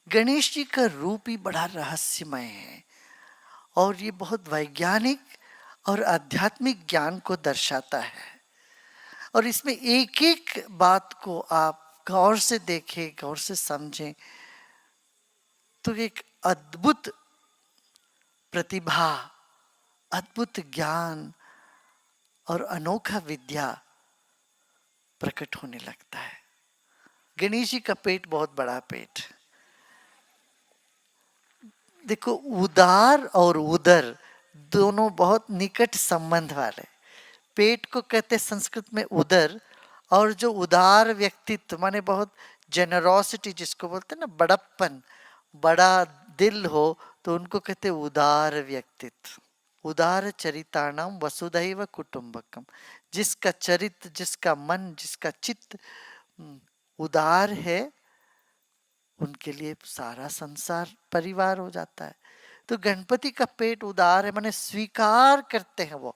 गणेश जी का रूप ही बड़ा रहस्यमय है और ये बहुत वैज्ञानिक और आध्यात्मिक ज्ञान को दर्शाता है। और इसमें एक एक बात को आप गौर से देखें, गौर से समझें तो एक अद्भुत प्रतिभा, अद्भुत ज्ञान और अनोखा विद्या प्रकट होने लगता है। गणेश जी का पेट बहुत बड़ा पेट। देखो, उदार और उदर दोनों बहुत निकट संबंध वाले। पेट को कहते संस्कृत में उदर, और जो उदार व्यक्तित्व माने बहुत जेनरोसिटी जिसको बोलते हैं ना, बड़प्पन, बड़ा दिल हो, तो उनको कहते उदार व्यक्तित्व। उदार चरिताणाम वसुधैव कुटुंबकम। जिसका चरित्र, जिसका मन, जिसका चित्त उदार है, उनके लिए सारा संसार परिवार हो जाता है। तो गणपति का पेट उदार है, माने स्वीकार करते हैं वो।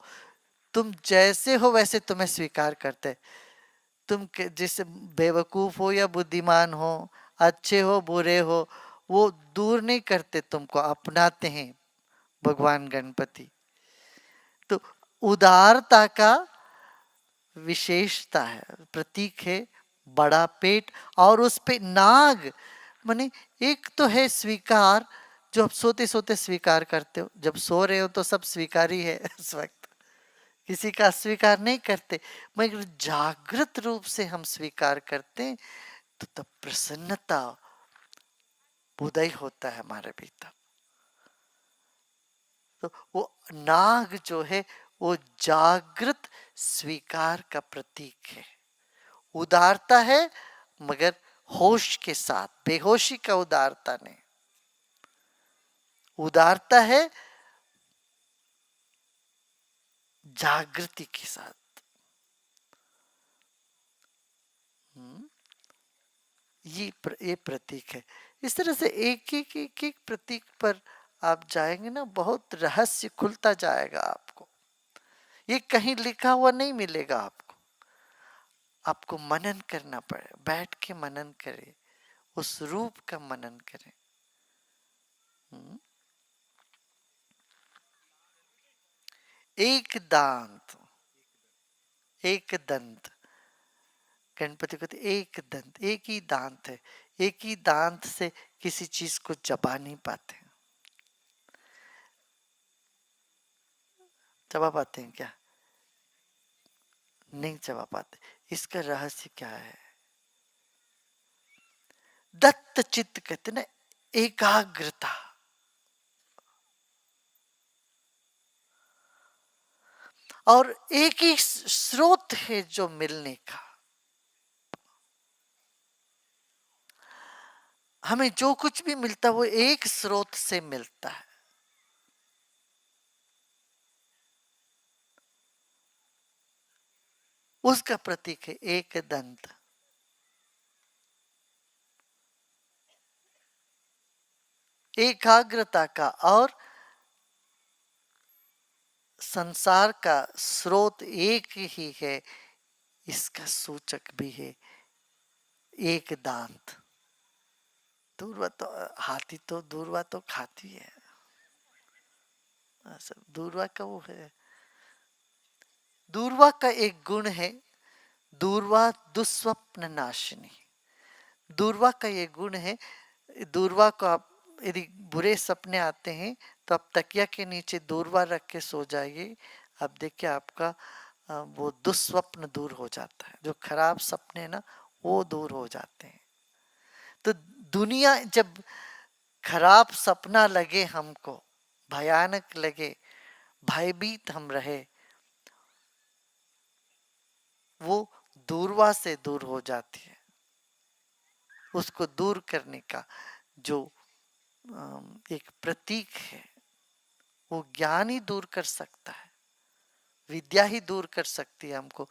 तुम जैसे हो वैसे तुम्हें स्वीकार करते। तुम जिस बेवकूफ हो या बुद्धिमान हो, अच्छे हो बुरे हो, वो दूर नहीं करते, तुमको अपनाते हैं भगवान गणपति। तो उदारता का विशेषता है, प्रतीक है बड़ा पेट। और उस पे नाग, माने एक तो है स्वीकार, जो आप सोते सोते स्वीकार करते हो। जब सो रहे हो तो सब स्वीकार ही है उस वक्त, किसी का अस्वीकार नहीं करते। मगर जागृत रूप से हम स्वीकार करते हैं तो तब प्रसन्नता, उदय होता है हमारे भीतर। तो वो नाग जो है वो जागृत स्वीकार का प्रतीक है। उदारता है मगर होश के साथ, बेहोशी का उदारता नहीं। उदारता है जागृति के साथ। ये प्रतीक है। इस तरह से एक एक प्रतीक पर आप जाएंगे ना, बहुत रहस्य खुलता जाएगा आपको। ये कहीं लिखा हुआ नहीं मिलेगा आपको। आपको मनन करना पड़े, बैठ के मनन करें, उस रूप का मनन करें। एक दांत, एक दंत। गणपति को एक दंत, एक ही दांत है। एक ही दांत से किसी चीज को चबा नहीं पाते। चबा पाते हैं क्या? नहीं चबा पाते। इसका रहस्य क्या है? दत्त चित्त कहते ना, एकाग्रता। और एक ही स्रोत है जो मिलने का। हमें जो कुछ भी मिलता है वो एक स्रोत से मिलता है। उसका प्रतीक है एक दंत। एकाग्रता का, और संसार का स्रोत एक ही है, इसका सूचक भी है एक दांत। दूर्वा तो, हाथी तो दूर्वा तो खाती है, दूर्वा का वो है। दूर्वा का एक गुण है, दूर्वा दुस्वप्न नाशिनी। दूर्वा का ये गुण है। दूर्वा को आप यदि बुरे सपने आते हैं तो आप तकिया के नीचे दूर्वा रख के सो जाइए। अब देखिए आपका वो दुस्वप्न दूर हो जाता है। जो खराब सपने ना, वो दूर हो जाते हैं। तो दुनिया जब खराब सपना लगे हमको, भयानक लगे, भयभीत हम रहे, वो दूर्वा से दूर हो जाती है। उसको दूर करने का जो एक प्रतीक है, वो ज्ञान ही दूर कर सकता है, विद्या ही दूर कर सकती है हमको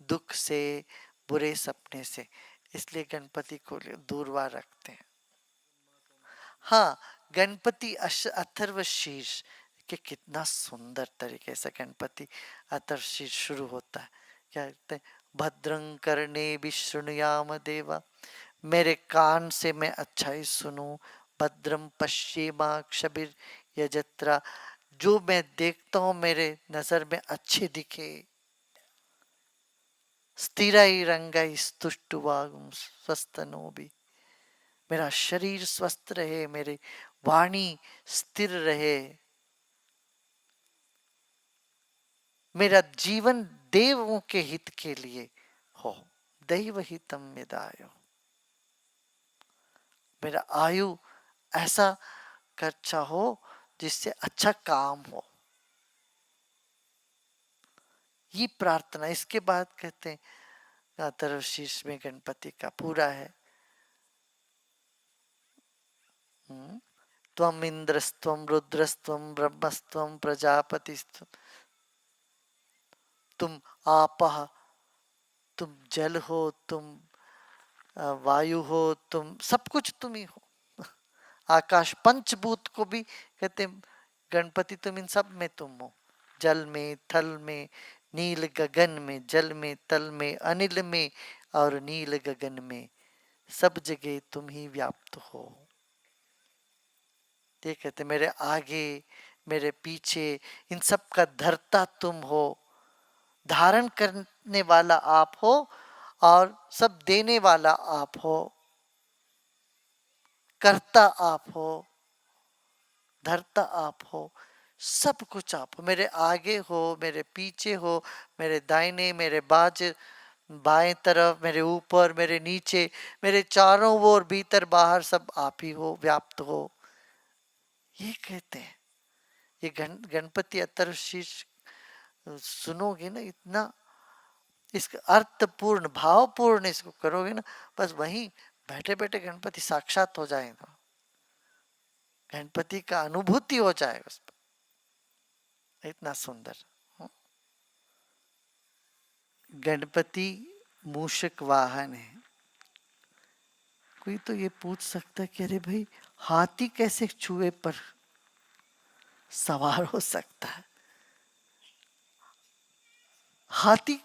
दुख से, बुरे सपने से। इसलिए गणपति को दूरवा रखते हैं। हाँ, गणपति अथर्व शीर्ष के कितना सुंदर तरीके से गणपति अथर्व शीर्ष शुरू होता है। क्या कहते हैं? भद्रं कर्णे विशृणुयाम देवा। मेरे कान से मैं अच्छा ही सुनूं, भद्रम पश्येमाक्षभिर यजत्रा, जो मैं देखता हूं मेरे नजर में अच्छे दिखे। स्थिरैरंगैः स्तुष्ट्वागुं स्वस्तनो भी, मेरा शरीर स्वस्थ रहे, मेरी वाणी स्थिर रहे, मेरा जीवन देवों के हित के लिए हो। दैव हितम यदायो, मेरा आयु ऐसा अच्छा हो जिससे अच्छा काम हो। ये प्रार्थना। इसके बाद कहते हैं अथर्व शीर्ष में गणपति का पूरा है। त्वम इंद्रस्त्वम रुद्रस्त्वम ब्रह्मस्त्वम प्रजापतिस्त्वम, तुम आपः, तुम जल हो, तुम वायु हो, तुम सब कुछ तुम ही हो। आकाश पंचभूत को भी कहते गणपति तुम इन सब में तुम हो। जल में, थल में, नील गगन में, जल में, तल में, अनिल में और नील गगन में, सब जगह तुम ही व्याप्त हो। ये कहते मेरे आगे मेरे पीछे इन सब का धर्ता तुम हो, धारण करने वाला आप हो और सब देने वाला आप हो, करता आप हो, धरता आप हो, सब कुछ आप हो। मेरे आगे हो, मेरे पीछे हो, मेरे दाहिने, मेरे बाएं तरफ, मेरे ऊपर, मेरे नीचे, मेरे चारों ओर, भीतर बाहर सब आप ही हो, व्याप्त हो। ये कहते हैं। ये गणपति अथर्व शीर्ष सुनोगे ना, इतना इसका अर्थपूर्ण भावपूर्ण इसको करोगे ना, बस वहीं बैठे बैठे गणपति साक्षात हो जाएगा, गणपति का अनुभूति हो जाएगा उस पर। इतना सुंदर गणपति मूषक वाहन है। कोई तो ये पूछ सकता है कि अरे भाई हाथी कैसे चूहे पर सवार हो सकता है? हाथी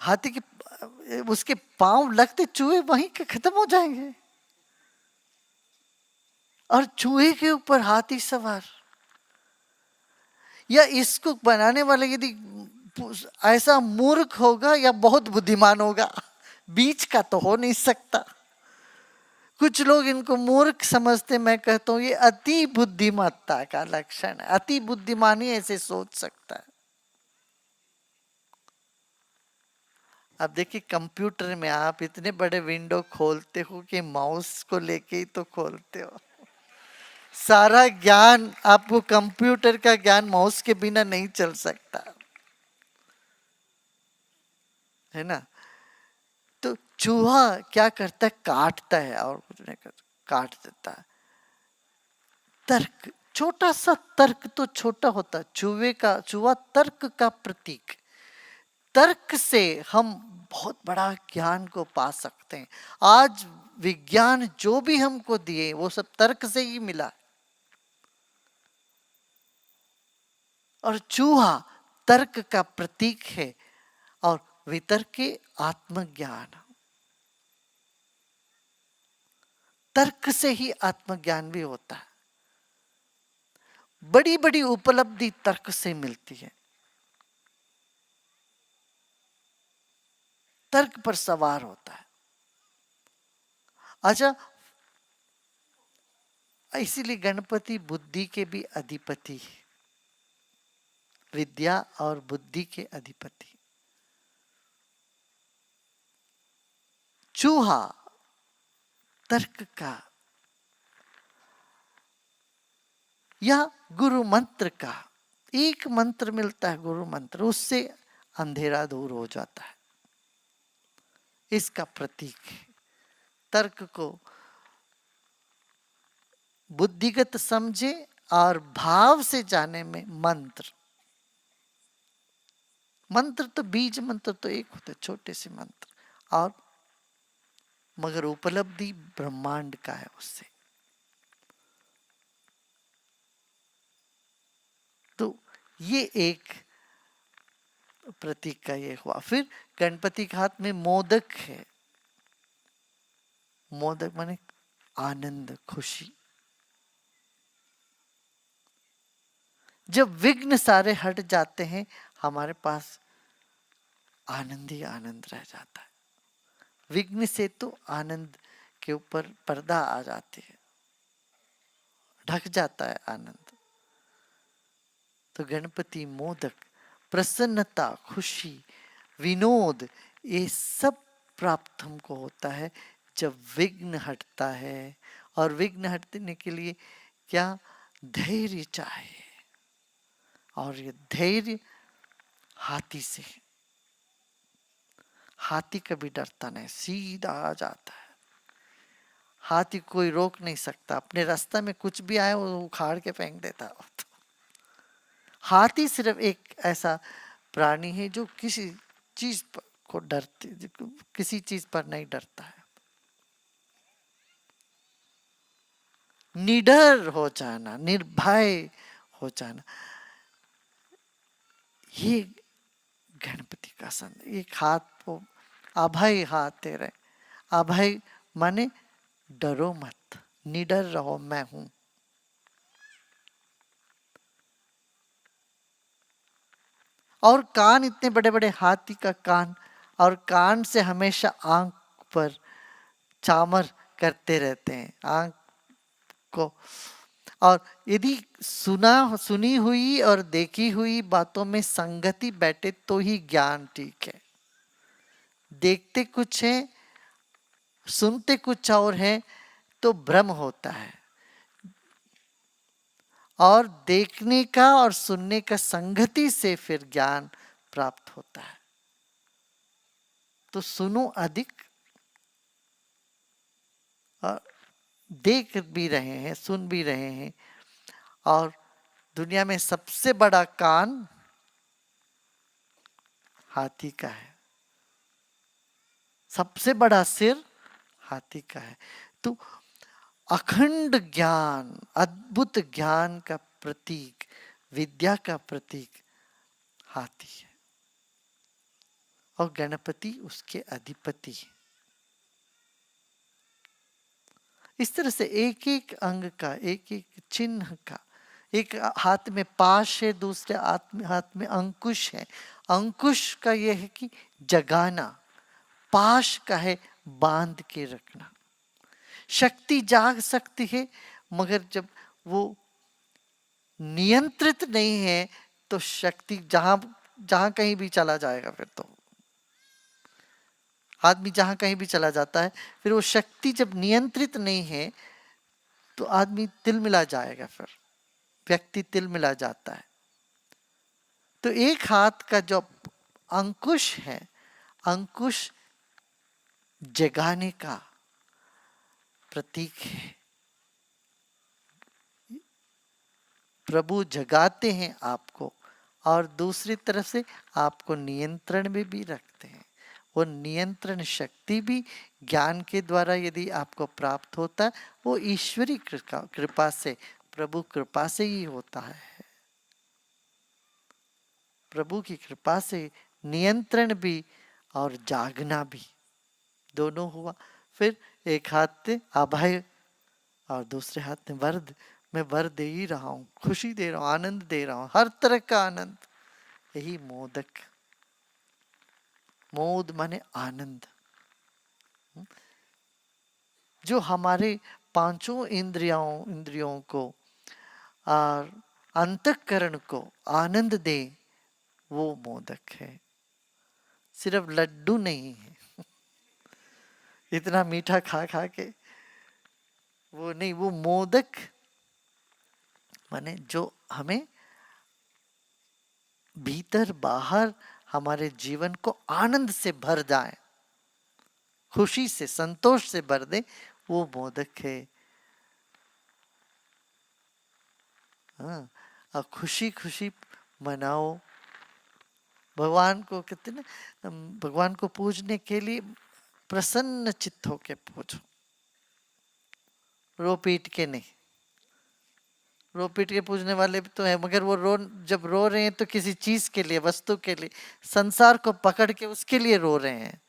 हाथी के उसके पांव लगते चूहे वहीं के खत्म हो जाएंगे, और चूहे के ऊपर हाथी सवार। या इसको बनाने वाले यदि ऐसा मूर्ख होगा या बहुत बुद्धिमान होगा, बीच का तो हो नहीं सकता। कुछ लोग इनको मूर्ख समझते, मैं कहता हूं ये अति बुद्धिमत्ता का लक्षण है। अति बुद्धिमानी ऐसे सोच सकता है। अब देखिए कंप्यूटर में आप इतने बड़े विंडो खोलते हो कि माउस को लेके ही तो खोलते हो। सारा ज्ञान आपको, कंप्यूटर का ज्ञान माउस के बिना नहीं चल सकता है ना। तो चूहा क्या करता है? काटता है, और कुछ नहीं करता, काट देता है। तर्क, छोटा सा तर्क तो छोटा होता है। चूहा तर्क का प्रतीक। तर्क से हम बहुत बड़ा ज्ञान को पा सकते हैं। आज विज्ञान जो भी हमको दिए वो सब तर्क से ही मिला। और चूहा तर्क का प्रतीक है, और वितर्क आत्मज्ञान। तर्क से ही आत्मज्ञान भी होता है। बड़ी बड़ी उपलब्धि तर्क से मिलती है। तर्क पर सवार होता है। अच्छा, इसीलिए गणपति बुद्धि के भी अधिपति है, विद्या और बुद्धि के अधिपति। चूहा तर्क का या गुरु मंत्र का, एक मंत्र मिलता है गुरु मंत्र, उससे अंधेरा दूर हो जाता है, इसका प्रतीक है। तर्क को बुद्धिगत समझे और भाव से जाने में मंत्र। मंत्र तो बीज मंत्र तो एक होते, छोटे से मंत्र, और मगर उपलब्धि ब्रह्मांड का है उससे। तो ये एक प्रतीक का ये हुआ। फिर गणपति के हाथ में मोदक है। मोदक माने आनंद, खुशी। जब विघ्न सारे हट जाते हैं, हमारे पास आनंद ही आनंद रह जाता है। विघ्न से तो आनंद के ऊपर पर्दा आ जाती है, ढक जाता है आनंद। तो गणपति मोदक, प्रसन्नता, खुशी, विनोद, ये सब प्राप्त हमको होता है जब विघ्न हटता है। और विघ्न हटने के लिए क्या? धैर्य चाहिए। और ये धैर्य हाथी से, हाथी कभी डरता नहीं, सीधा आ जाता है। हाथी कोई रोक नहीं सकता, अपने रास्ते में कुछ भी आए वो उखाड़ के फेंक देता है। हाथी सिर्फ एक ऐसा प्राणी है जो किसी चीज को डरते, किसी चीज पर नहीं डरता है। निडर हो जाना, निर्भय हो जाना, ये गणपति का संदेश। एक हाथ को अभय हाथ दे रहे। अभय माने डरो मत, निडर रहो, मैं हूं। और कान, इतने बड़े बड़े हाथी का कान, और कान से हमेशा आंख पर चामर करते रहते हैं, आंख को। और यदि सुनी हुई और देखी हुई बातों में संगति बैठे तो ही ज्ञान ठीक है। देखते कुछ है, सुनते कुछ और है तो भ्रम होता है। और देखने का और सुनने का संगति से फिर ज्ञान प्राप्त होता है। तो सुनो अधिक, और देख भी रहे हैं, सुन भी रहे हैं। और दुनिया में सबसे बड़ा कान हाथी का है, सबसे बड़ा सिर हाथी का है। तो अखंड ज्ञान, अद्भुत ज्ञान का प्रतीक, विद्या का प्रतीक हाथी है। और गणपति उसके अधिपति है। इस तरह से एक एक अंग का, एक एक चिन्ह का, एक हाथ में पाश है, दूसरे हाथ में अंकुश है। अंकुश का यह है कि जगाना, पाश का है बांध के रखना। शक्ति जाग सकती है, मगर जब वो नियंत्रित नहीं है तो शक्ति जहां जहां कहीं भी चला जाएगा। फिर तो आदमी जहां कहीं भी चला जाता है, फिर वो शक्ति जब नियंत्रित नहीं है तो आदमी तिलमिला जाएगा, फिर व्यक्ति तिलमिला जाता है। तो एक हाथ का जो अंकुश है, अंकुश जगाने का प्रतीक है। प्रभु जगाते हैं आपको, और दूसरी तरफ से आपको नियंत्रण में भी रखते हैं। वो नियंत्रण शक्ति भी ज्ञान के द्वारा यदि आपको प्राप्त होता है, वो ईश्वरी कृपा से, प्रभु कृपा से ही होता है। प्रभु की कृपा से नियंत्रण भी और जागना भी दोनों हुआ। फिर एक हाथ से अभय और दूसरे हाथ में वरद। मैं वर दे ही रहा हूं, खुशी दे रहा हूं, आनंद दे रहा हूं, हर तरह का आनंद। यही मोदक, मोद माने आनंद, जो हमारे पांचों इंद्रियों को और अंतःकरण को आनंद दे, वो मोदक है। सिर्फ लड्डू नहीं है, इतना मीठा खा खा के वो नहीं, वो मोदक माने जो हमें भीतर बाहर हमारे जीवन को आनंद से भर जाए, खुशी से, संतोष से भर दे, वो मोदक है। हाँ, और खुशी खुशी मनाओ। भगवान को कहते ना, भगवान को पूजने के लिए प्रसन्न चित्त होके पूजो, रो पीट के नहीं। रो पीट के पूजने वाले भी तो है, मगर वो जब रो रहे हैं तो किसी चीज के लिए, वस्तु के लिए, संसार को पकड़ के उसके लिए रो रहे हैं।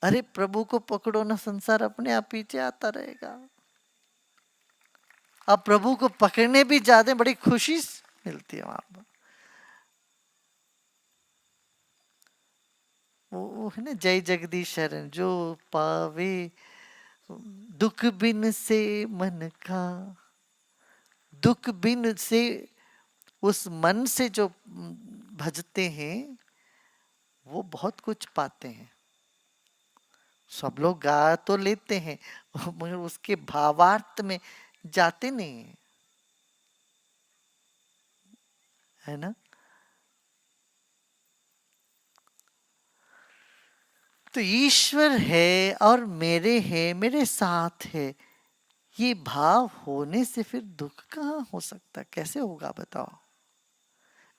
अरे प्रभु को पकड़ो ना, संसार अपने आप पीछे आता रहेगा। अब प्रभु को पकड़ने भी जाते बड़ी खुशी मिलती है वहां पर। वो है ना, जय जगदीश शरण जो पावे दुख बिन से मन का, दुख बिन से उस मन से जो भजते हैं वो बहुत कुछ पाते हैं। सब लोग गा तो लेते हैं मगर उसके भावार्थ में जाते नहीं है, है ना। तो ईश्वर है और मेरे है, मेरे साथ है, ये भाव होने से फिर दुख कहाँ हो सकता, कैसे होगा बताओ।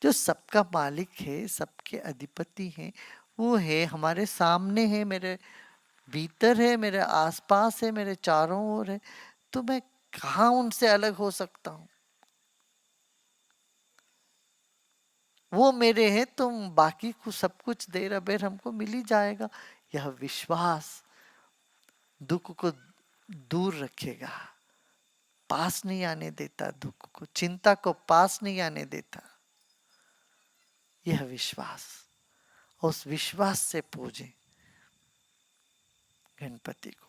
जो सबका मालिक है, सबके अधिपति है, वो है हमारे सामने है, मेरे भीतर है, मेरे आसपास है, मेरे चारों ओर है, तो मैं कहाँ उनसे अलग हो सकता हूँ। वो मेरे हैं तो बाकी को सब कुछ देर अबेर हमको मिल ही जाएगा। यह विश्वास दुख को दूर रखेगा, पास नहीं आने देता, दुख को, चिंता को पास नहीं आने देता। यह विश्वास, उस विश्वास से पूजें गणपति को।